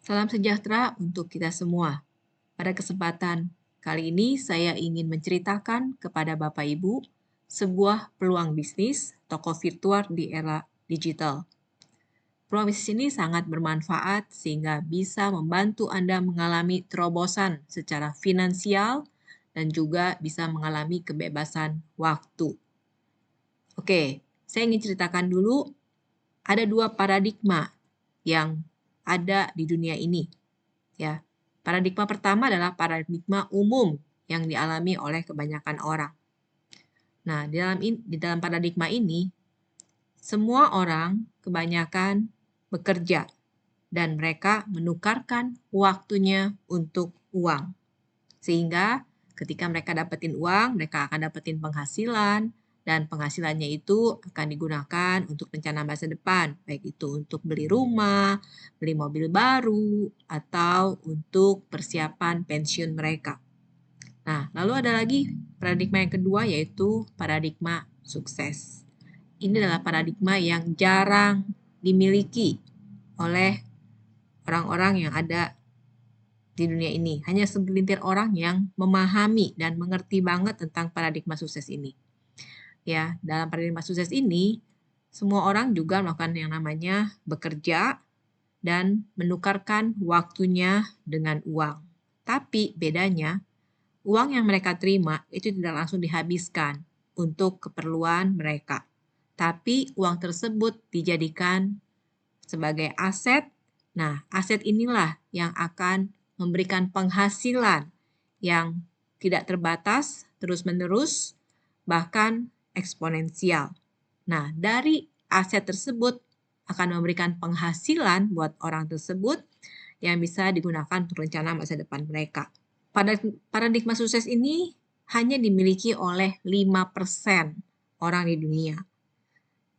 Salam sejahtera untuk kita semua. Pada kesempatan kali ini saya ingin menceritakan kepada Bapak Ibu sebuah peluang bisnis toko virtual di era digital. Peluang bisnis ini sangat bermanfaat sehingga bisa membantu Anda mengalami terobosan secara finansial dan juga bisa mengalami kebebasan waktu. Oke, saya ingin ceritakan dulu ada dua paradigma yang ada di dunia ini. Ya, paradigma pertama adalah paradigma umum yang dialami oleh kebanyakan orang. Nah, di dalam paradigma ini, semua orang kebanyakan bekerja dan mereka menukarkan waktunya untuk uang. Sehingga ketika mereka dapetin uang, mereka akan dapetin penghasilan, dan penghasilannya itu akan digunakan untuk rencana masa depan, baik itu untuk beli rumah, beli mobil baru, atau untuk persiapan pensiun mereka. Nah, lalu ada lagi paradigma yang kedua, yaitu paradigma sukses. Ini adalah paradigma yang jarang dimiliki oleh orang-orang yang ada di dunia ini. Hanya segelintir orang yang memahami dan mengerti banget tentang paradigma sukses ini. Ya, dalam paradigma sukses ini, semua orang juga melakukan yang namanya bekerja dan menukarkan waktunya dengan uang. Tapi bedanya, uang yang mereka terima itu tidak langsung dihabiskan untuk keperluan mereka. Tapi uang tersebut dijadikan sebagai aset. Nah, aset inilah yang akan memberikan penghasilan yang tidak terbatas, terus-menerus, bahkan eksponensial. Nah, dari aset tersebut akan memberikan penghasilan buat orang tersebut yang bisa digunakan untuk rencana masa depan mereka. Pada paradigma sukses ini hanya dimiliki oleh 5% orang di dunia.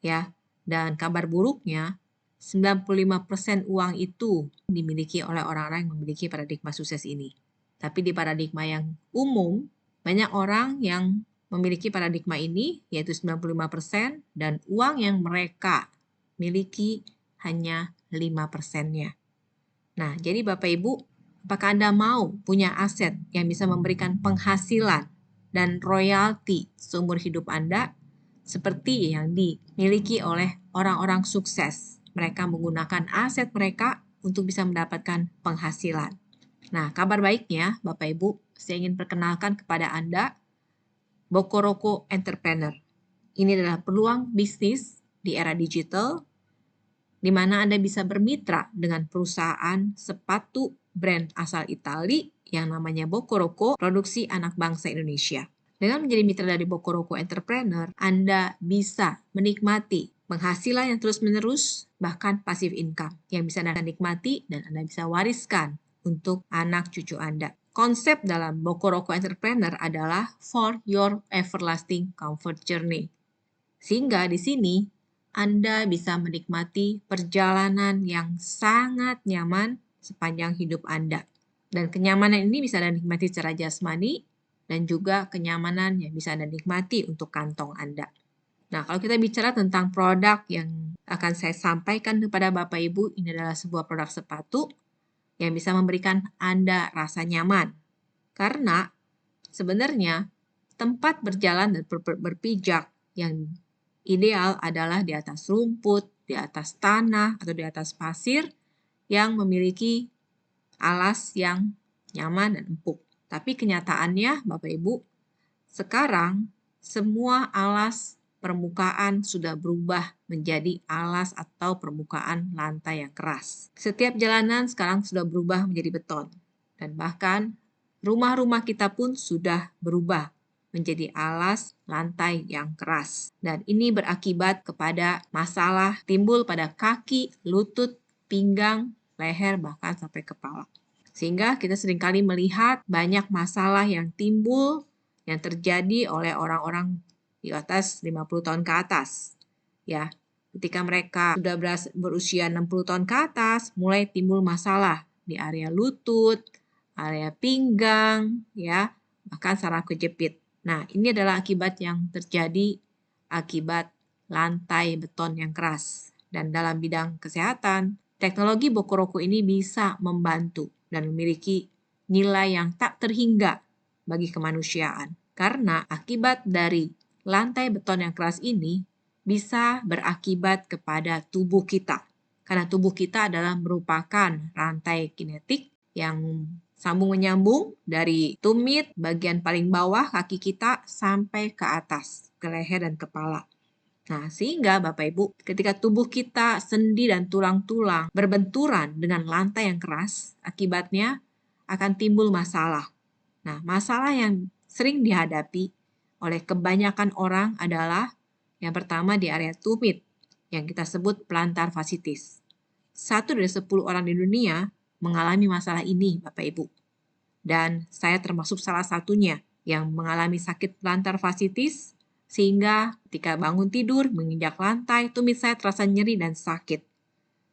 Ya, dan kabar buruknya 95% uang itu dimiliki oleh orang-orang yang memiliki paradigma sukses ini. Tapi di paradigma yang umum, banyak orang yang memiliki paradigma ini, yaitu 95%, dan uang yang mereka miliki hanya 5%-nya. Nah, jadi Bapak Ibu, apakah Anda mau punya aset yang bisa memberikan penghasilan dan royalti seumur hidup Anda seperti yang dimiliki oleh orang-orang sukses? Mereka menggunakan aset mereka untuk bisa mendapatkan penghasilan. Nah, kabar baiknya, Bapak Ibu, saya ingin perkenalkan kepada Anda Bokoroko Entrepreneur. Ini adalah peluang bisnis di era digital di mana Anda bisa bermitra dengan perusahaan sepatu brand asal Itali yang namanya Bokoroko, produksi anak bangsa Indonesia. Dengan menjadi mitra dari Bokoroko Entrepreneur, Anda bisa menikmati penghasilan yang terus-menerus, bahkan passive income yang bisa Anda nikmati dan Anda bisa wariskan untuk anak cucu Anda. Konsep dalam Bokoroko Entrepreneur adalah for your everlasting comfort journey. Sehingga di sini Anda bisa menikmati perjalanan yang sangat nyaman sepanjang hidup Anda. Dan kenyamanan ini bisa Anda nikmati secara jasmani dan juga kenyamanan yang bisa Anda nikmati untuk kantong Anda. Nah, kalau kita bicara tentang produk yang akan saya sampaikan kepada Bapak Ibu, ini adalah sebuah produk sepatu yang bisa memberikan Anda rasa nyaman. Karena sebenarnya tempat berjalan dan berpijak yang ideal adalah di atas rumput, di atas tanah, atau di atas pasir yang memiliki alas yang nyaman dan empuk. Tapi kenyataannya, Bapak Ibu, sekarang semua alas permukaan sudah berubah menjadi alas atau permukaan lantai yang keras. Setiap jalanan sekarang sudah berubah menjadi beton. Dan bahkan rumah-rumah kita pun sudah berubah menjadi alas lantai yang keras. Dan ini berakibat kepada masalah timbul pada kaki, lutut, pinggang, leher, bahkan sampai kepala. Sehingga kita seringkali melihat banyak masalah yang timbul yang terjadi oleh orang-orang di atas 50 tahun ke atas. Ya, ketika mereka sudah berusia 60 tahun ke atas, mulai timbul masalah di area lutut, area pinggang, ya, bahkan saraf kejepit. Nah, ini adalah akibat yang terjadi akibat lantai beton yang keras. Dan dalam bidang kesehatan, Teknologi Bokoroko ini bisa membantu dan memiliki nilai yang tak terhingga bagi kemanusiaan. Karena akibat dari lantai beton yang keras ini bisa berakibat kepada tubuh kita. Karena tubuh kita adalah merupakan rantai kinetik yang sambung menyambung dari tumit bagian paling bawah kaki kita sampai ke atas, ke leher dan kepala. Nah, sehingga Bapak Ibu, ketika tubuh kita, sendi dan tulang-tulang berbenturan dengan lantai yang keras, akibatnya akan timbul masalah. Nah, masalah yang sering dihadapi oleh kebanyakan orang adalah yang pertama di area tumit, yang kita sebut plantar fasciitis. 1 dari 10 orang di dunia mengalami masalah ini, Bapak Ibu. Dan saya termasuk salah satunya yang mengalami sakit plantar fasciitis, sehingga ketika bangun tidur, menginjak lantai, tumit saya terasa nyeri dan sakit.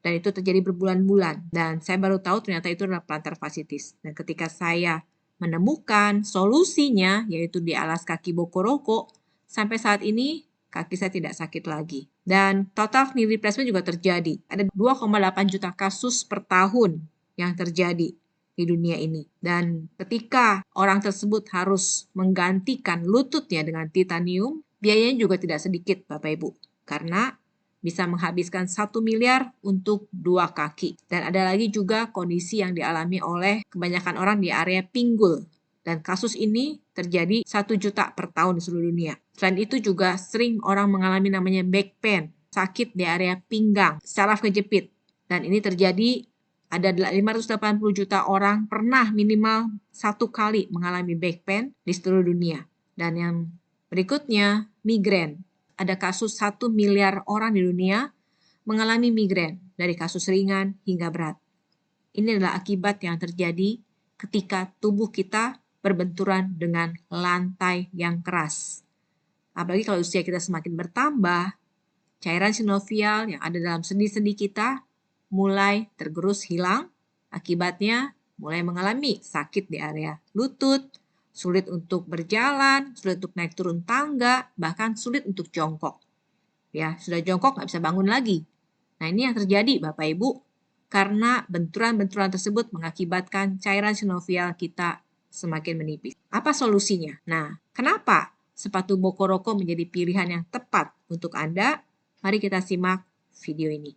Dan itu terjadi berbulan-bulan. Dan saya baru tahu ternyata itu adalah plantar fasciitis. Dan ketika saya menemukan solusinya, yaitu di alas kaki Bokoroko, sampai saat ini kaki saya tidak sakit lagi. Dan total knee replacement juga terjadi. Ada 2,8 juta kasus per tahun yang terjadi di dunia ini. Dan ketika orang tersebut harus menggantikan lututnya dengan titanium, biayanya juga tidak sedikit, Bapak Ibu, karena bisa menghabiskan 1 miliar untuk 2 kaki. Dan ada lagi juga kondisi yang dialami oleh kebanyakan orang di area pinggul. Dan kasus ini terjadi 1 juta per tahun di seluruh dunia. Selain itu juga sering orang mengalami namanya back pain, sakit di area pinggang, saraf kejepit. Dan ini terjadi, ada 580 juta orang pernah minimal 1 kali mengalami back pain di seluruh dunia. Dan yang berikutnya, migrain. Ada kasus 1 miliar orang di dunia mengalami migrain, dari kasus ringan hingga berat. Ini adalah akibat yang terjadi ketika tubuh kita berbenturan dengan lantai yang keras. Apalagi kalau usia kita semakin bertambah, cairan sinovial yang ada dalam sendi-sendi kita mulai tergerus hilang, akibatnya mulai mengalami sakit di area lutut, sulit untuk berjalan, sulit untuk naik turun tangga, bahkan sulit untuk jongkok. Ya, sudah jongkok nggak bisa bangun lagi. Nah, ini yang terjadi Bapak Ibu, karena benturan-benturan tersebut mengakibatkan cairan sinovial kita semakin menipis. Apa solusinya? Nah, kenapa sepatu Bokoroko menjadi pilihan yang tepat untuk Anda? Mari kita simak video ini.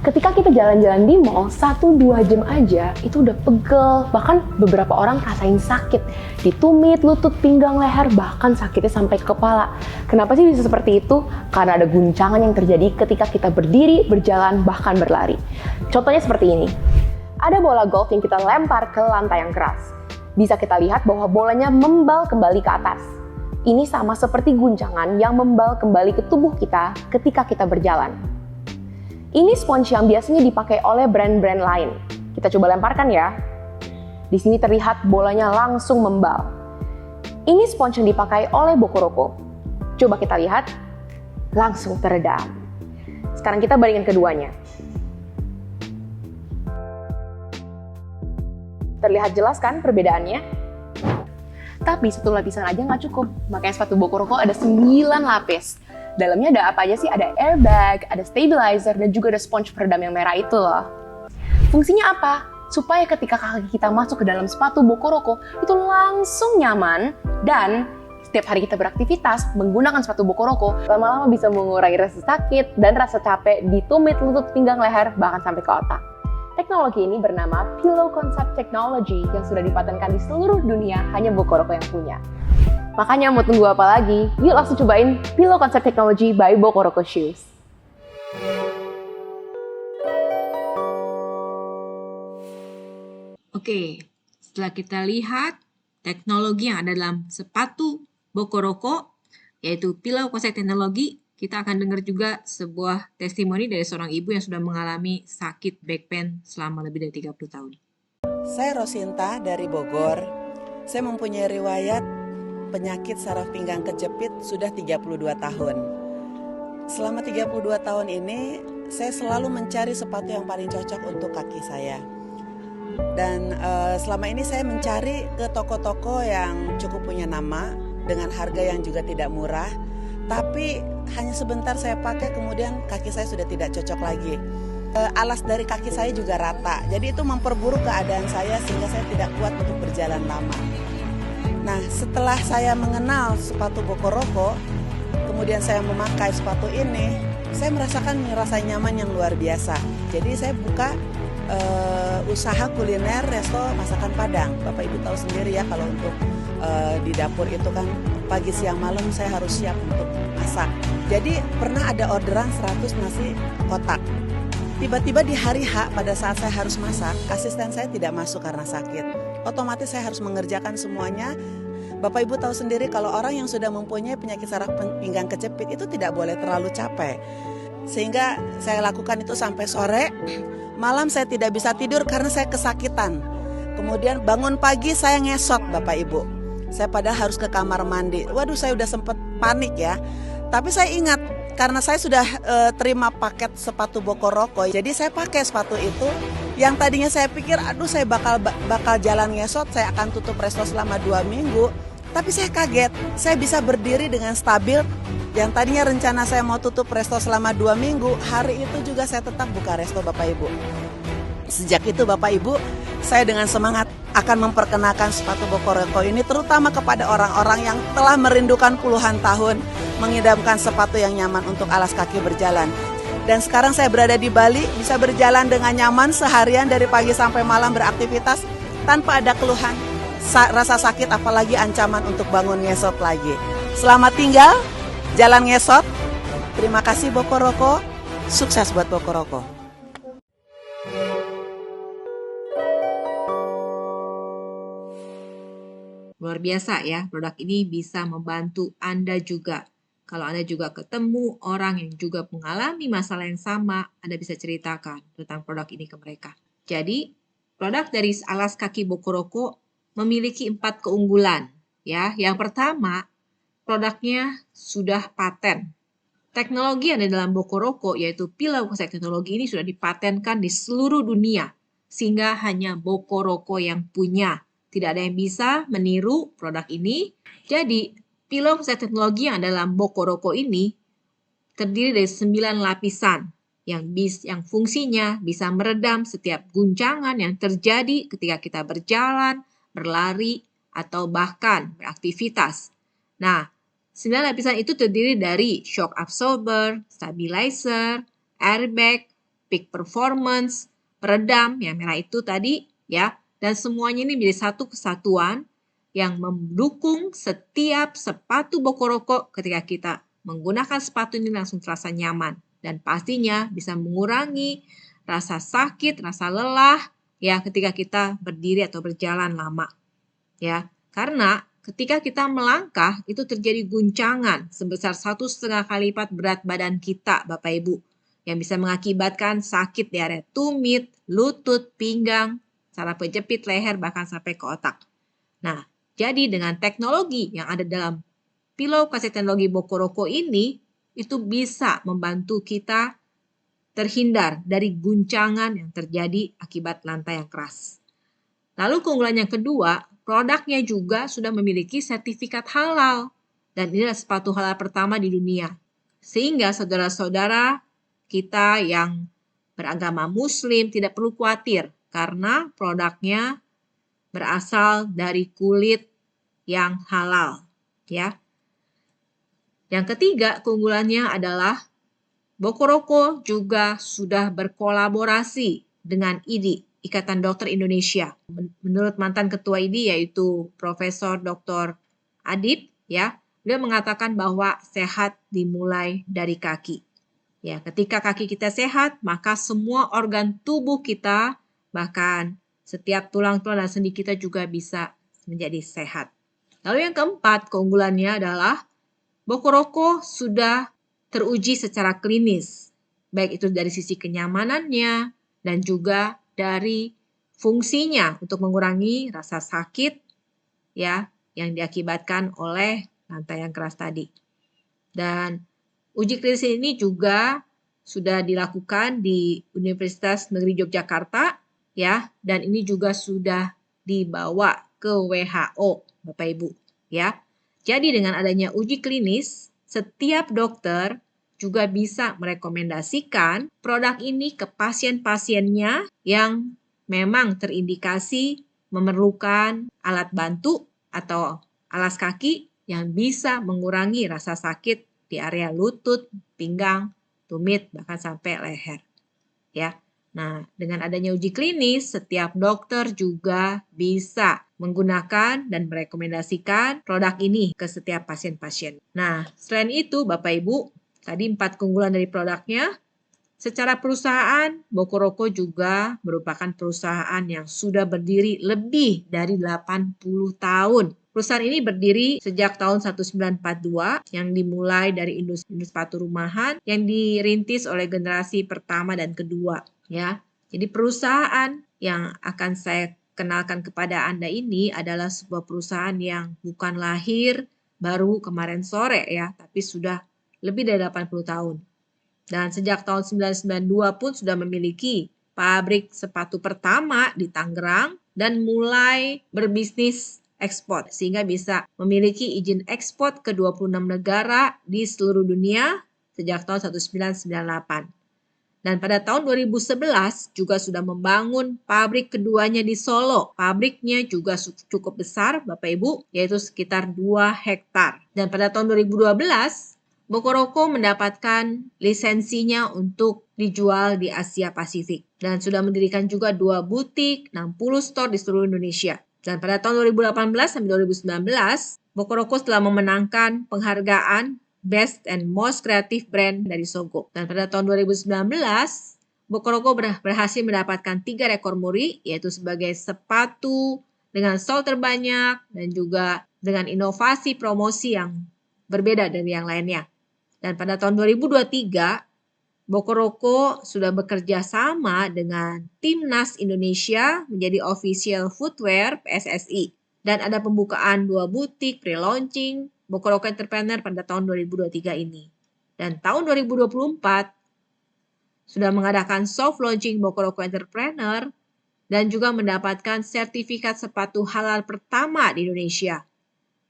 Ketika kita jalan-jalan di mall, 1-2 jam aja itu udah pegel, bahkan beberapa orang rasain sakit di tumit, lutut, pinggang, leher, bahkan sakitnya sampai ke kepala. Kenapa sih bisa seperti itu? Karena ada guncangan yang terjadi ketika kita berdiri, berjalan, bahkan berlari. Contohnya seperti ini. Ada bola golf yang kita lempar ke lantai yang keras. Bisa kita lihat bahwa bolanya membal kembali ke atas. Ini sama seperti guncangan yang membal kembali ke tubuh kita ketika kita berjalan. Ini sponge yang biasanya dipakai oleh brand-brand lain. Kita coba lemparkan ya. Di sini terlihat bolanya langsung membal. Ini sponge yang dipakai oleh Bokoroko. Coba kita lihat, langsung teredam. Sekarang kita bandingkan keduanya. Terlihat jelas kan perbedaannya? Tapi 1 lapisan aja nggak cukup. Makanya sepatu Bokoroko ada 9 lapis. Dalamnya ada apa aja sih? Ada airbag, ada stabilizer, dan juga ada sponge peredam yang merah itu loh. Fungsinya apa? Supaya ketika kaki kita masuk ke dalam sepatu Bokoroko, itu langsung nyaman, dan setiap hari kita beraktivitas menggunakan sepatu Bokoroko, lama-lama bisa mengurangi rasa sakit dan rasa capek di tumit, lutut, pinggang, leher, bahkan sampai ke otak. Teknologi ini bernama Pillow Concept Technology yang sudah dipatenkan di seluruh dunia, hanya Bokoroko yang punya. Makanya mau tunggu apa lagi? Yuk langsung cobain Pillow Concept Technology by Bokoroko Shoes. Oke, setelah kita lihat teknologi yang ada dalam sepatu Bokoroko, yaitu Pillow Concept Technology, kita akan dengar juga sebuah testimoni dari seorang ibu yang sudah mengalami sakit back pain selama lebih dari 30 tahun. Saya Rosinta dari Bogor. Saya mempunyai riwayat penyakit saraf pinggang kejepit sudah 32 tahun. Selama 32 tahun ini, saya selalu mencari sepatu yang paling cocok untuk kaki saya. Dan selama ini saya mencari ke toko-toko yang cukup punya nama, dengan harga yang juga tidak murah. Tapi hanya sebentar saya pakai, kemudian kaki saya sudah tidak cocok lagi. Alas dari kaki saya juga rata. Jadi itu memperburuk keadaan saya sehingga saya tidak kuat untuk berjalan lama. Nah, setelah saya mengenal sepatu Bokoroko, kemudian saya memakai sepatu ini, saya merasakan rasa nyaman yang luar biasa. Jadi saya buka usaha kuliner resto masakan Padang. Bapak Ibu tahu sendiri ya kalau untuk di dapur itu kan pagi siang malam saya harus siap untuk masak. Jadi pernah ada orderan 100 nasi kotak. Tiba-tiba di hari H pada saat saya harus masak, asisten saya tidak masuk karena sakit. Otomatis saya harus mengerjakan semuanya. Bapak Ibu tahu sendiri kalau orang yang sudah mempunyai penyakit saraf pinggang kejepit itu tidak boleh terlalu capek. Sehingga saya lakukan itu sampai sore. Malam saya tidak bisa tidur karena saya kesakitan. Kemudian bangun pagi saya ngesot Bapak Ibu. Saya padahal harus ke kamar mandi. Waduh, saya udah sempat panik ya. Tapi saya ingat karena saya sudah terima paket sepatu Bokoroko, jadi saya pakai sepatu itu. Yang tadinya saya pikir, aduh saya bakal jalan ngesot, saya akan tutup resto selama 2 minggu. Tapi saya kaget, saya bisa berdiri dengan stabil. Yang tadinya rencana saya mau tutup resto selama 2 minggu, hari itu juga saya tetap buka resto Bapak Ibu. Sejak itu Bapak Ibu, saya dengan semangat akan memperkenalkan sepatu Bokoroko ini terutama kepada orang-orang yang telah merindukan puluhan tahun mengidamkan sepatu yang nyaman untuk alas kaki berjalan. Dan sekarang saya berada di Bali, bisa berjalan dengan nyaman seharian dari pagi sampai malam beraktivitas tanpa ada keluhan, rasa sakit apalagi ancaman untuk bangun ngesot lagi. Selamat tinggal, jalan ngesot. Terima kasih Bokoroko, sukses buat Bokoroko. Luar biasa ya, produk ini bisa membantu Anda juga. Kalau Anda juga ketemu orang yang juga mengalami masalah yang sama, Anda bisa ceritakan tentang produk ini ke mereka. Jadi, produk dari alas kaki Bokoroko memiliki 4 keunggulan. Ya, yang pertama, produknya sudah paten. Teknologi yang ada dalam Bokoroko, yaitu pilau teknologi ini sudah dipatenkan di seluruh dunia, sehingga hanya Bokoroko yang punya. Tidak ada yang bisa meniru produk ini. Jadi, pilau teknologi yang ada dalam Bokoroko ini terdiri dari 9 lapisan yang fungsinya bisa meredam setiap guncangan yang terjadi ketika kita berjalan, berlari, atau bahkan beraktivitas. Nah, 9 lapisan itu terdiri dari shock absorber, stabilizer, airbag, peak performance, peredam, yang merah itu tadi, ya. Dan semuanya ini menjadi satu kesatuan yang mendukung setiap sepatu Bokoroko ketika kita menggunakan sepatu ini langsung terasa nyaman. Dan pastinya bisa mengurangi rasa sakit, rasa lelah ya ketika kita berdiri atau berjalan lama. Ya, karena ketika kita melangkah itu terjadi guncangan sebesar 1,5 kali lipat berat badan kita, Bapak Ibu, yang bisa mengakibatkan sakit di area tumit, lutut, pinggang, saraf kejepit, leher, bahkan sampai ke otak. Nah, jadi dengan teknologi yang ada dalam pilau teknologi Bokoroko ini, itu bisa membantu kita terhindar dari guncangan yang terjadi akibat lantai yang keras. Lalu keunggulan yang kedua, produknya juga sudah memiliki sertifikat halal. Dan inilah sepatu halal pertama di dunia. Sehingga saudara-saudara kita yang beragama Muslim tidak perlu khawatir karena produknya berasal dari kulit yang halal, ya. Yang ketiga, keunggulannya adalah Bokoroko juga sudah berkolaborasi dengan IDI, Ikatan Dokter Indonesia. Menurut mantan ketua IDI yaitu Profesor Dr. Adib, ya, beliau mengatakan bahwa sehat dimulai dari kaki. Ya, ketika kaki kita sehat, maka semua organ tubuh kita bahkan setiap tulang-tulang dan sendi kita juga bisa menjadi sehat. Lalu yang keempat, keunggulannya adalah Bokoroko sudah teruji secara klinis, baik itu dari sisi kenyamanannya dan juga dari fungsinya untuk mengurangi rasa sakit ya yang diakibatkan oleh lantai yang keras tadi. Dan uji klinis ini juga sudah dilakukan di Universitas Negeri Yogyakarta ya, dan ini juga sudah dibawa ke WHO, Bapak Ibu, ya. Jadi dengan adanya uji klinis, setiap dokter juga bisa merekomendasikan produk ini ke pasien-pasiennya yang memang terindikasi memerlukan alat bantu atau alas kaki yang bisa mengurangi rasa sakit di area lutut, pinggang, tumit, bahkan sampai leher. Ya. Nah, dengan adanya uji klinis, setiap dokter juga bisa menggunakan dan merekomendasikan produk ini ke setiap pasien-pasien. Nah, selain itu, Bapak Ibu, tadi 4 keunggulan dari produknya. Secara perusahaan, Bokoroko juga merupakan perusahaan yang sudah berdiri lebih dari 80 tahun. Perusahaan ini berdiri sejak tahun 1942 yang dimulai dari industri sepatu rumahan yang dirintis oleh generasi pertama dan kedua. Ya, jadi perusahaan yang akan saya kenalkan kepada Anda ini adalah sebuah perusahaan yang bukan lahir baru kemarin sore ya, tapi sudah lebih dari 80 tahun. Dan sejak tahun 1992 pun sudah memiliki pabrik sepatu pertama di Tangerang dan mulai berbisnis ekspor sehingga bisa memiliki izin ekspor ke 26 negara di seluruh dunia sejak tahun 1998. Dan pada tahun 2011 juga sudah membangun pabrik keduanya di Solo. Pabriknya juga cukup besar, Bapak Ibu, yaitu sekitar 2 hektar. Dan pada tahun 2012, Bokoroko mendapatkan lisensinya untuk dijual di Asia Pasifik. Dan sudah mendirikan juga 2 butik, 60 store di seluruh Indonesia. Dan pada tahun 2018 sampai 2019, Bokoroko telah memenangkan penghargaan Best and Most Creative Brand dari Sogo. Dan pada tahun 2019, Bokoroko berhasil mendapatkan 3 rekor muri, yaitu sebagai sepatu dengan sol terbanyak dan juga dengan inovasi promosi yang berbeda dari yang lainnya. Dan pada tahun 2023, Bokoroko sudah bekerja sama dengan Timnas Indonesia menjadi official footwear PSSI. Dan ada pembukaan 2 butik pre-launching Bokoroko Entrepreneur pada tahun 2023 ini. Dan tahun 2024 sudah mengadakan soft launching Bokoroko Entrepreneur dan juga mendapatkan sertifikat sepatu halal pertama di Indonesia.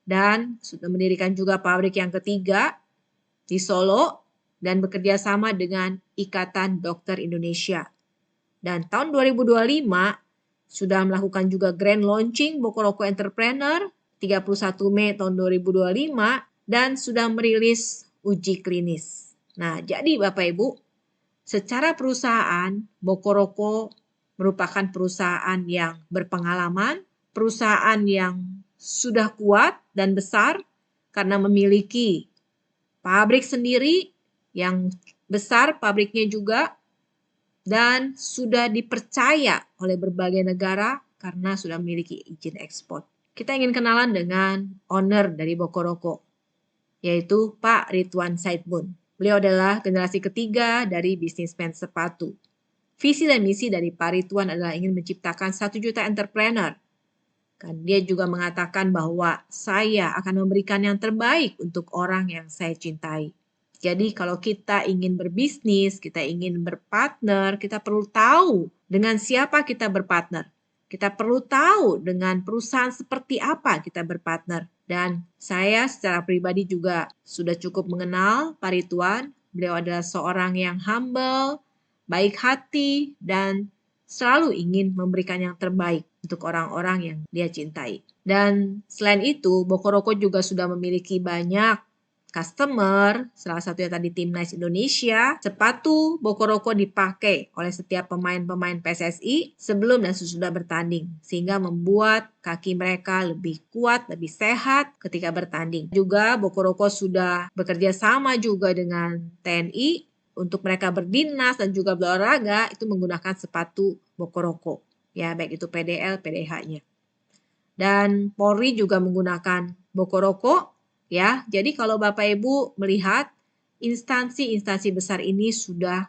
Dan sudah mendirikan juga pabrik yang ketiga di Solo dan bekerja sama dengan Ikatan Dokter Indonesia. Dan tahun 2025 sudah melakukan juga grand launching Bokoroko Entrepreneur 31 Mei tahun 2025 dan sudah merilis uji klinis. Nah, jadi Bapak Ibu, secara perusahaan Bokoroko merupakan perusahaan yang berpengalaman, perusahaan yang sudah kuat dan besar karena memiliki pabrik sendiri yang besar pabriknya juga dan sudah dipercaya oleh berbagai negara karena sudah memiliki izin ekspor. Kita ingin kenalan dengan owner dari Bokoroko, yaitu Pak Ridwan Saidbun. Beliau adalah generasi ketiga dari bisnismen sepatu. Visi dan misi dari Pak Ridwan adalah ingin menciptakan 1 juta entrepreneur. Kan dia juga mengatakan bahwa saya akan memberikan yang terbaik untuk orang yang saya cintai. Jadi kalau kita ingin berbisnis, kita ingin berpartner, kita perlu tahu dengan siapa kita berpartner. Kita perlu tahu dengan perusahaan seperti apa kita berpartner. Dan saya secara pribadi juga sudah cukup mengenal Pak Ridwan. Beliau adalah seorang yang humble, baik hati, dan selalu ingin memberikan yang terbaik untuk orang-orang yang dia cintai. Dan selain itu, Bokoroko juga sudah memiliki banyak customer, salah satunya tadi Timnas Indonesia. Sepatu Bokoroko dipakai oleh setiap pemain-pemain PSSI sebelum dan sesudah bertanding, sehingga membuat kaki mereka lebih kuat, lebih sehat ketika bertanding. Juga Bokoroko sudah bekerja sama juga dengan TNI untuk mereka berdinas dan juga berolahraga itu menggunakan sepatu Bokoroko. Ya, baik itu PDL, PDH-nya. Dan Polri juga menggunakan Bokoroko. Ya, jadi kalau Bapak Ibu melihat instansi-instansi besar ini sudah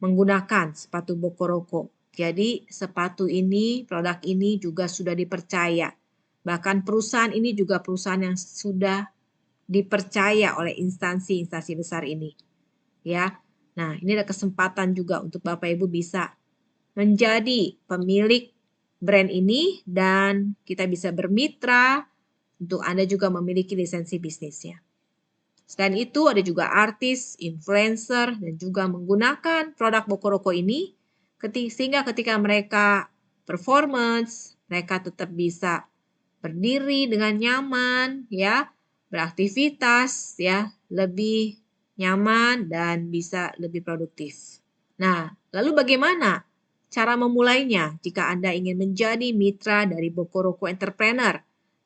menggunakan sepatu Bokoroko. Jadi sepatu ini, produk ini juga sudah dipercaya. Bahkan perusahaan ini juga perusahaan yang sudah dipercaya oleh instansi-instansi besar ini. Ya, nah ini ada kesempatan juga untuk Bapak Ibu bisa menjadi pemilik brand ini dan kita bisa bermitra untuk Anda juga memiliki lisensi bisnisnya. Selain itu ada juga artis, influencer, dan juga menggunakan produk Bokoroko ini sehingga ketika mereka performance, mereka tetap bisa berdiri dengan nyaman, ya, beraktivitas, ya, lebih nyaman dan bisa lebih produktif. Nah, lalu bagaimana cara memulainya jika Anda ingin menjadi mitra dari Bokoroko Entrepreneur?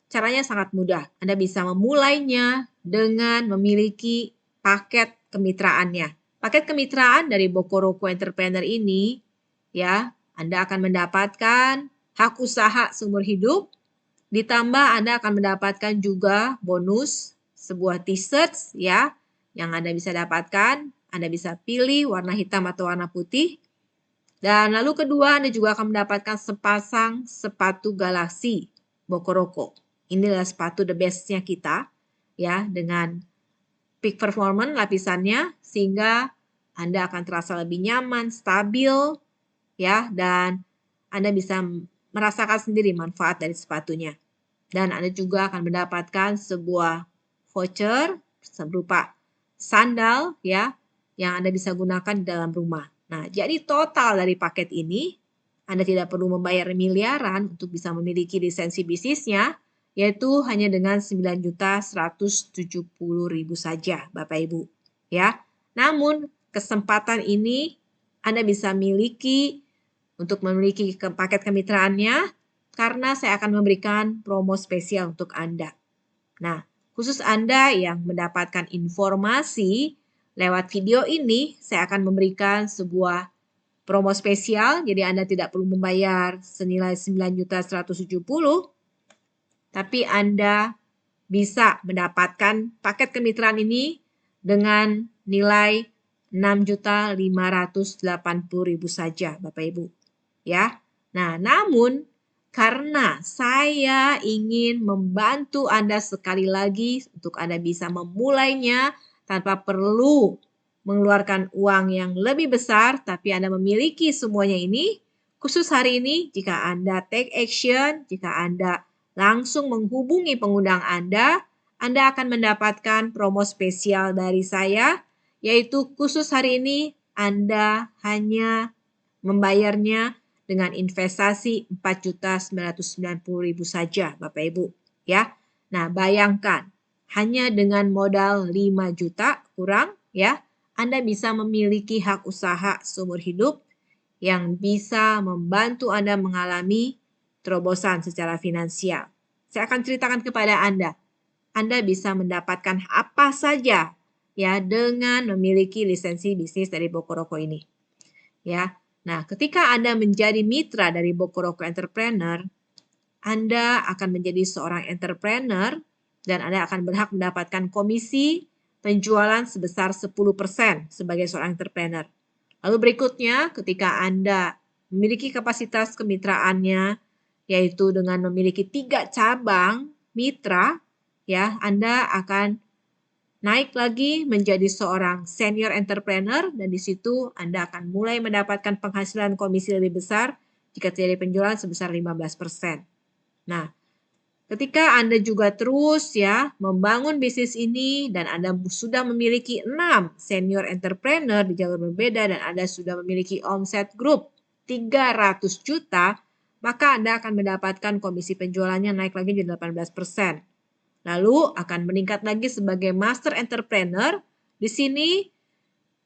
Caranya sangat mudah. Anda bisa memulainya dengan memiliki paket kemitraannya. Paket kemitraan dari Bokoroko Entrepreneur ini, ya, Anda akan mendapatkan hak usaha seumur hidup, ditambah Anda akan mendapatkan juga bonus sebuah t-shirt, ya, yang Anda bisa dapatkan. Anda bisa pilih warna hitam atau warna putih. Dan lalu kedua, Anda juga akan mendapatkan sepasang sepatu Galaxy Bokoroko. Ini adalah sepatu the best-nya kita, ya, dengan peak performance lapisannya, sehingga Anda akan terasa lebih nyaman, stabil, ya, dan Anda bisa merasakan sendiri manfaat dari sepatunya. Dan Anda juga akan mendapatkan sebuah voucher berupa sandal, ya, yang Anda bisa gunakan di dalam rumah. Nah, jadi total dari paket ini, Anda tidak perlu membayar miliaran untuk bisa memiliki lisensi bisnisnya, yaitu hanya dengan 9.170.000 saja, Bapak Ibu. Ya, namun kesempatan ini Anda bisa miliki untuk memiliki paket kemitraannya karena saya akan memberikan promo spesial untuk Anda. Nah, khusus Anda yang mendapatkan informasi lewat video ini, saya akan memberikan sebuah promo spesial, jadi Anda tidak perlu membayar senilai 9.170.000, tapi Anda bisa mendapatkan paket kemitraan ini dengan nilai 6.580.000 saja, Bapak Ibu. Ya. Nah, namun karena saya ingin membantu Anda sekali lagi untuk Anda bisa memulainya tanpa perlu mengeluarkan uang yang lebih besar, tapi Anda memiliki semuanya ini, khusus hari ini jika Anda take action, jika Anda langsung menghubungi pengundang Anda akan mendapatkan promo spesial dari saya, yaitu khusus hari ini Anda hanya membayarnya dengan investasi 4.990.000 saja, Bapak Ibu, ya. Nah, bayangkan hanya dengan modal 5 juta kurang, ya, Anda bisa memiliki hak usaha seumur hidup yang bisa membantu Anda mengalami terobosan secara finansial. Saya akan ceritakan kepada Anda. Anda bisa mendapatkan apa saja, ya, dengan memiliki lisensi bisnis dari Bokoroko ini. Ya. Nah, ketika Anda menjadi mitra dari Bokoroko Entrepreneur, Anda akan menjadi seorang entrepreneur dan Anda akan berhak mendapatkan komisi penjualan sebesar 10% sebagai seorang entrepreneur. Lalu berikutnya, ketika Anda memiliki kapasitas kemitraannya, yaitu dengan memiliki 3 cabang mitra, ya, Anda akan naik lagi menjadi seorang senior entrepreneur dan di situ Anda akan mulai mendapatkan penghasilan komisi lebih besar jika terjadi penjualan sebesar 15%. Nah, ketika Anda juga terus, ya, membangun bisnis ini dan Anda sudah memiliki 6 senior entrepreneur di jalur berbeda dan Anda sudah memiliki omset grup 300 juta, maka Anda akan mendapatkan komisi penjualannya naik lagi jadi 18%. Lalu akan meningkat lagi sebagai master entrepreneur. Di sini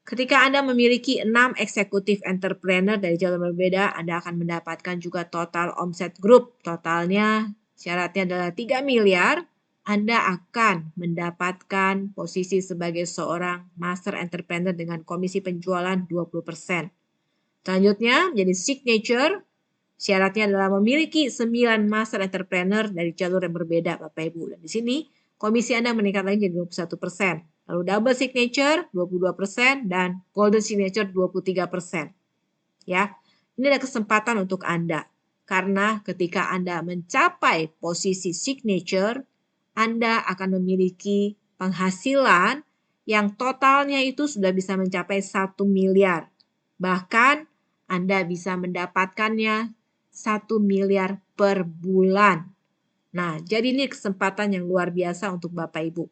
ketika Anda memiliki 6 eksekutif entrepreneur dari jalur berbeda, Anda akan mendapatkan juga total omset grup. Totalnya syaratnya adalah 3 miliar. Anda akan mendapatkan posisi sebagai seorang master entrepreneur dengan komisi penjualan 20%. Selanjutnya menjadi signature. Syaratnya adalah memiliki 9 master entrepreneur dari jalur yang berbeda, Bapak Ibu. Dan di sini komisi Anda meningkat lagi jadi 21%. Lalu double signature 22% dan golden signature 23%. Ya. Ini adalah kesempatan untuk Anda. Karena ketika Anda mencapai posisi signature, Anda akan memiliki penghasilan yang totalnya itu sudah bisa mencapai 1 miliar. Bahkan Anda bisa mendapatkannya 1 miliar per bulan. Nah, jadi ini kesempatan yang luar biasa untuk Bapak Ibu.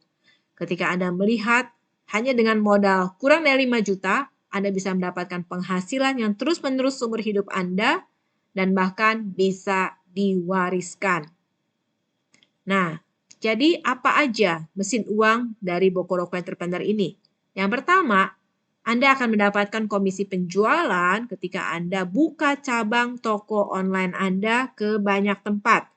Ketika Anda melihat hanya dengan modal kurang dari 5 juta, Anda bisa mendapatkan penghasilan yang terus-menerus seumur hidup Anda dan bahkan bisa diwariskan. Nah, jadi apa aja mesin uang dari Bokoroko Entrepreneur ini? Yang pertama, Anda akan mendapatkan komisi penjualan ketika Anda buka cabang toko online Anda ke banyak tempat.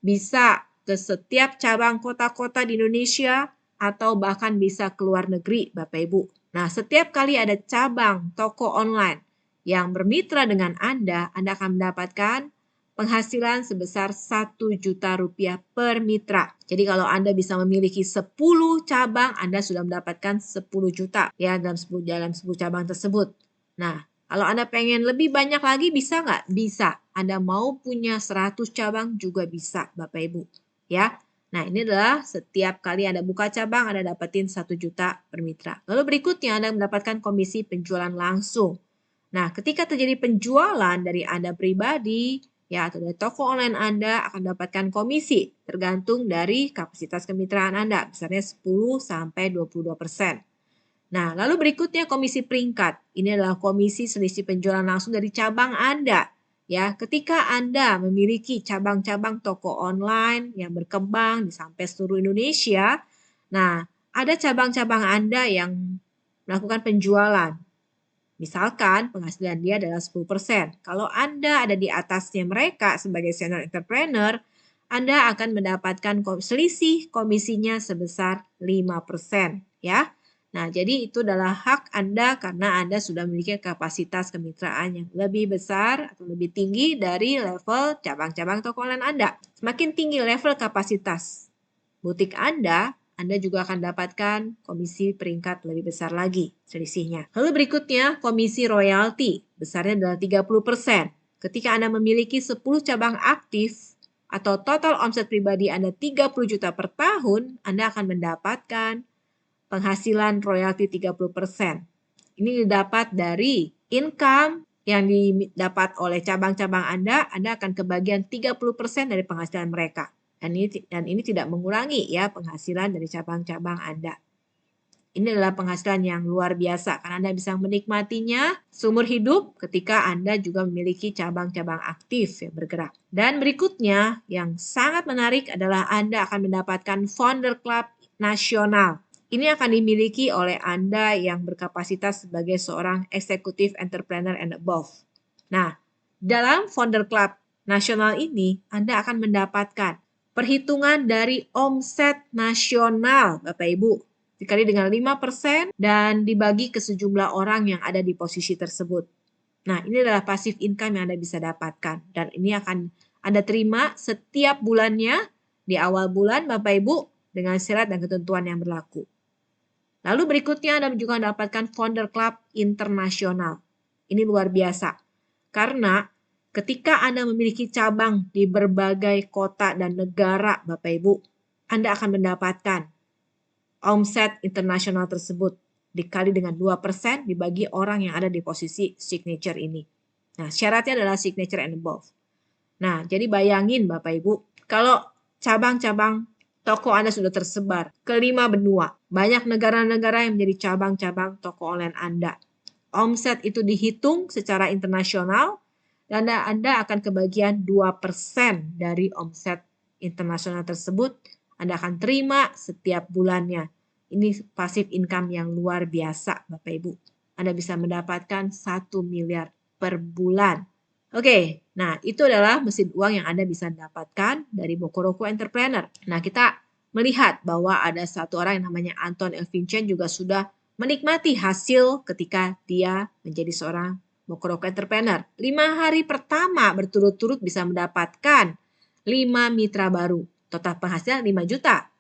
Bisa ke setiap cabang kota-kota di Indonesia atau bahkan bisa ke luar negeri, Bapak Ibu. Nah, setiap kali ada cabang toko online yang bermitra dengan Anda akan mendapatkan penghasilan sebesar 1 juta rupiah per mitra. Jadi kalau Anda bisa memiliki 10 cabang, Anda sudah mendapatkan 10 juta ya dalam 10 cabang tersebut. Nah, kalau Anda pengen lebih banyak lagi bisa nggak? Bisa. Anda mau punya 100 cabang juga bisa, Bapak Ibu. Ya. Nah, ini adalah setiap kali Anda buka cabang, Anda dapetin 1 juta per mitra. Lalu berikutnya Anda mendapatkan komisi penjualan langsung. Nah, ketika terjadi penjualan dari Anda pribadi, ya, atau dari toko online Anda akan dapatkan komisi tergantung dari kapasitas kemitraan Anda, misalnya 10-22%. Nah, lalu berikutnya komisi peringkat. Ini adalah komisi selisih penjualan langsung dari cabang Anda. Ya, ketika Anda memiliki cabang-cabang toko online yang berkembang di sampai seluruh Indonesia, nah, ada cabang-cabang Anda yang melakukan penjualan. Misalkan penghasilan dia adalah 10%. Kalau Anda ada di atasnya mereka sebagai senior entrepreneur, Anda akan mendapatkan selisih komisinya sebesar 5%. Ya. Nah, jadi itu adalah hak Anda karena Anda sudah memiliki kapasitas kemitraan yang lebih besar atau lebih tinggi dari level cabang-cabang toko online Anda. Semakin tinggi level kapasitas butik Anda juga akan dapatkan komisi peringkat lebih besar lagi selisihnya. Lalu berikutnya komisi royalti, besarnya adalah 30%. Ketika Anda memiliki 10 cabang aktif atau total omset pribadi Anda 30 juta per tahun, Anda akan mendapatkan penghasilan royalti 30%. Ini didapat dari income yang didapat oleh cabang-cabang Anda akan kebagian 30% dari penghasilan mereka. Dan ini tidak mengurangi ya penghasilan dari cabang-cabang Anda. Ini adalah penghasilan yang luar biasa karena Anda bisa menikmatinya seumur hidup ketika Anda juga memiliki cabang-cabang aktif yang bergerak. Dan berikutnya yang sangat menarik adalah Anda akan mendapatkan Founder Club Nasional. Ini akan dimiliki oleh Anda yang berkapasitas sebagai seorang executive entrepreneur and above. Nah, dalam Founder Club Nasional ini Anda akan mendapatkan perhitungan dari omset nasional, Bapak Ibu, dikali dengan 5% dan dibagi ke sejumlah orang yang ada di posisi tersebut. Nah, ini adalah passive income yang Anda bisa dapatkan. Dan ini akan Anda terima setiap bulannya di awal bulan, Bapak Ibu, dengan syarat dan ketentuan yang berlaku. Lalu berikutnya Anda juga mendapatkan Founder Club Internasional. Ini luar biasa. Karena ketika Anda memiliki cabang di berbagai kota dan negara, Bapak Ibu, Anda akan mendapatkan omset internasional tersebut dikali dengan 2% dibagi orang yang ada di posisi signature ini. Nah, syaratnya adalah signature and above. Nah, jadi bayangin Bapak Ibu, kalau cabang-cabang toko Anda sudah tersebar ke 5 benua, banyak negara-negara yang menjadi cabang-cabang toko online Anda. Omset itu dihitung secara internasional, dan Anda akan kebagian 2% dari omset internasional tersebut. Anda akan terima setiap bulannya. Ini passive income yang luar biasa, Bapak Ibu. Anda bisa mendapatkan 1 miliar per bulan. Oke, nah itu adalah mesin uang yang Anda bisa dapatkan dari Bokoroko Entrepreneur. Nah, kita melihat bahwa ada satu orang yang namanya Anton Elvincent juga sudah menikmati hasil ketika dia menjadi seorang Bokoroko Entrepreneur. 5 hari pertama berturut-turut bisa mendapatkan 5 mitra baru. Total penghasilan 5 juta.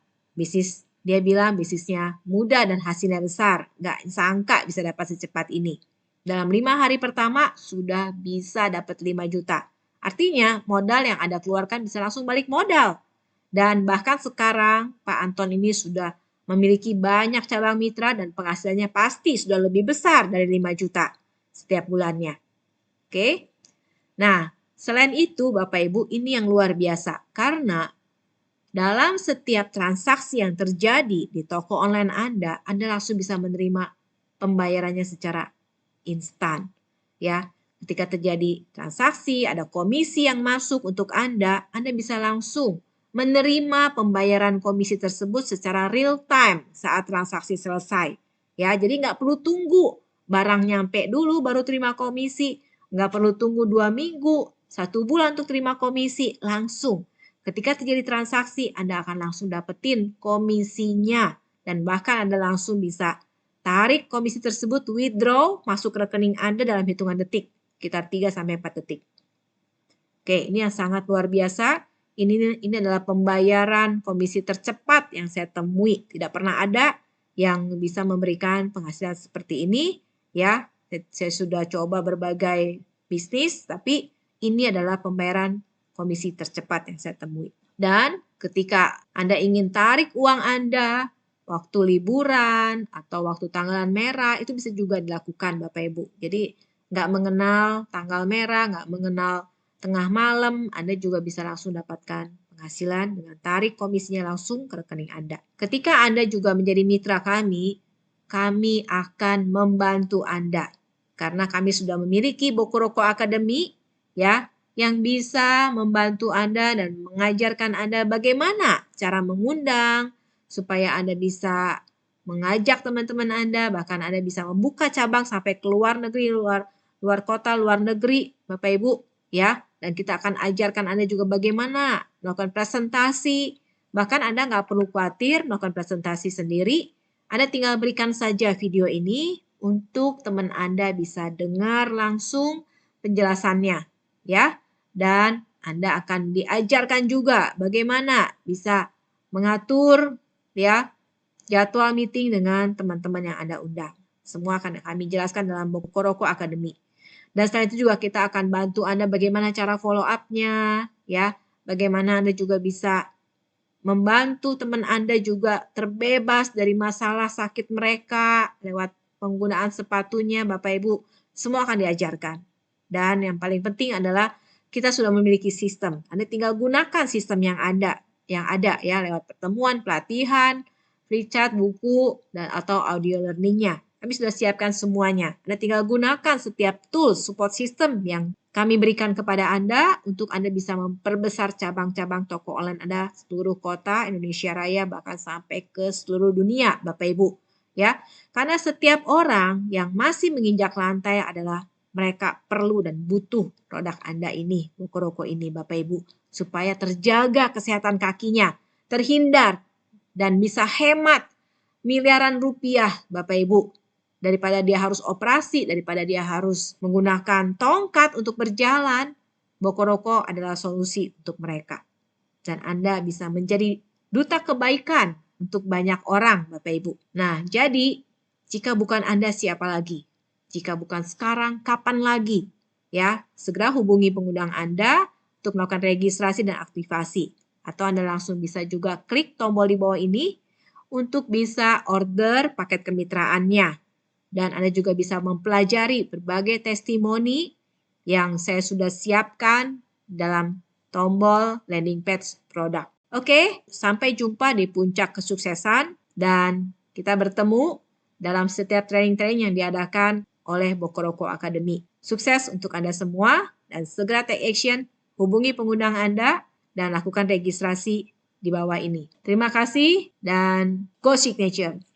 Dia bilang bisnisnya mudah dan hasilnya besar. Nggak sangka bisa dapat secepat ini. Dalam 5 hari pertama sudah bisa dapat 5 juta. Artinya modal yang Anda keluarkan bisa langsung balik modal. Dan bahkan sekarang Pak Anton ini sudah memiliki banyak cabang mitra dan penghasilannya pasti sudah lebih besar dari 5 juta setiap bulannya. Oke. Nah, selain itu Bapak Ibu, ini yang luar biasa karena Dalam setiap transaksi yang terjadi di toko online Anda langsung bisa menerima pembayarannya secara instan. Ya, ketika terjadi transaksi, ada komisi yang masuk untuk Anda bisa langsung menerima pembayaran komisi tersebut secara real time saat transaksi selesai. Ya, jadi nggak perlu tunggu barang nyampe dulu baru terima komisi, nggak perlu tunggu 2 minggu, 1 bulan untuk terima komisi, langsung. Ketika terjadi transaksi, Anda akan langsung dapetin komisinya dan bahkan Anda langsung bisa tarik komisi tersebut, withdraw, masuk ke rekening Anda dalam hitungan detik, sekitar 3-4 detik. Oke, ini yang sangat luar biasa. Ini adalah pembayaran komisi tercepat yang saya temui. Tidak pernah ada yang bisa memberikan penghasilan seperti ini. Ya, saya sudah coba berbagai bisnis, tapi ini adalah pembayaran komisi tercepat yang saya temui. Dan ketika Anda ingin tarik uang Anda, waktu liburan atau waktu tanggalan merah, itu bisa juga dilakukan Bapak Ibu. Jadi nggak mengenal tanggal merah, nggak mengenal tengah malam, Anda juga bisa langsung dapatkan penghasilan dengan tarik komisinya langsung ke rekening Anda. Ketika Anda juga menjadi mitra kami akan membantu Anda. Karena kami sudah memiliki Bokoroko Academy, ya, yang bisa membantu Anda dan mengajarkan Anda bagaimana cara mengundang, supaya Anda bisa mengajak teman-teman Anda, bahkan Anda bisa membuka cabang sampai ke luar negeri, luar kota, luar negeri, Bapak Ibu, ya. Dan kita akan ajarkan Anda juga bagaimana melakukan presentasi, bahkan Anda nggak perlu khawatir melakukan presentasi sendiri, Anda tinggal berikan saja video ini untuk teman Anda bisa dengar langsung penjelasannya, ya. Dan Anda akan diajarkan juga bagaimana bisa mengatur ya jadwal meeting dengan teman-teman yang Anda undang. Semua akan kami jelaskan dalam Bokoroko Academy. Dan selain itu juga kita akan bantu Anda bagaimana cara follow up-nya, ya. Bagaimana Anda juga bisa membantu teman Anda juga terbebas dari masalah sakit mereka lewat penggunaan sepatunya, Bapak Ibu. Semua akan diajarkan. Dan yang paling penting adalah kita sudah memiliki sistem. Anda tinggal gunakan sistem yang ada ya lewat pertemuan, pelatihan, free chat, buku, dan atau audio learning-nya. Kami sudah siapkan semuanya. Anda tinggal gunakan setiap tools support system yang kami berikan kepada Anda untuk Anda bisa memperbesar cabang-cabang toko online Anda seluruh kota Indonesia Raya bahkan sampai ke seluruh dunia, Bapak Ibu. Ya, karena setiap orang yang masih menginjak lantai adalah mereka perlu dan butuh produk Anda ini, Bokoroko ini, Bapak Ibu, supaya terjaga kesehatan kakinya, terhindar dan bisa hemat miliaran rupiah, Bapak Ibu. Daripada dia harus operasi, daripada dia harus menggunakan tongkat untuk berjalan, Bokoroko adalah solusi untuk mereka. Dan Anda bisa menjadi duta kebaikan untuk banyak orang, Bapak Ibu. Nah, jadi jika bukan Anda, siapa lagi? Jika bukan sekarang, kapan lagi? Ya, segera hubungi pengundang Anda untuk melakukan registrasi dan aktivasi. Atau Anda langsung bisa juga klik tombol di bawah ini untuk bisa order paket kemitraannya. Dan Anda juga bisa mempelajari berbagai testimoni yang saya sudah siapkan dalam tombol landing page produk. Oke, sampai jumpa di puncak kesuksesan dan kita bertemu dalam setiap training-training yang diadakan oleh Bokoroko Academy. Sukses untuk Anda semua dan segera take action, hubungi pengundang Anda dan lakukan registrasi di bawah ini. Terima kasih dan go Signature!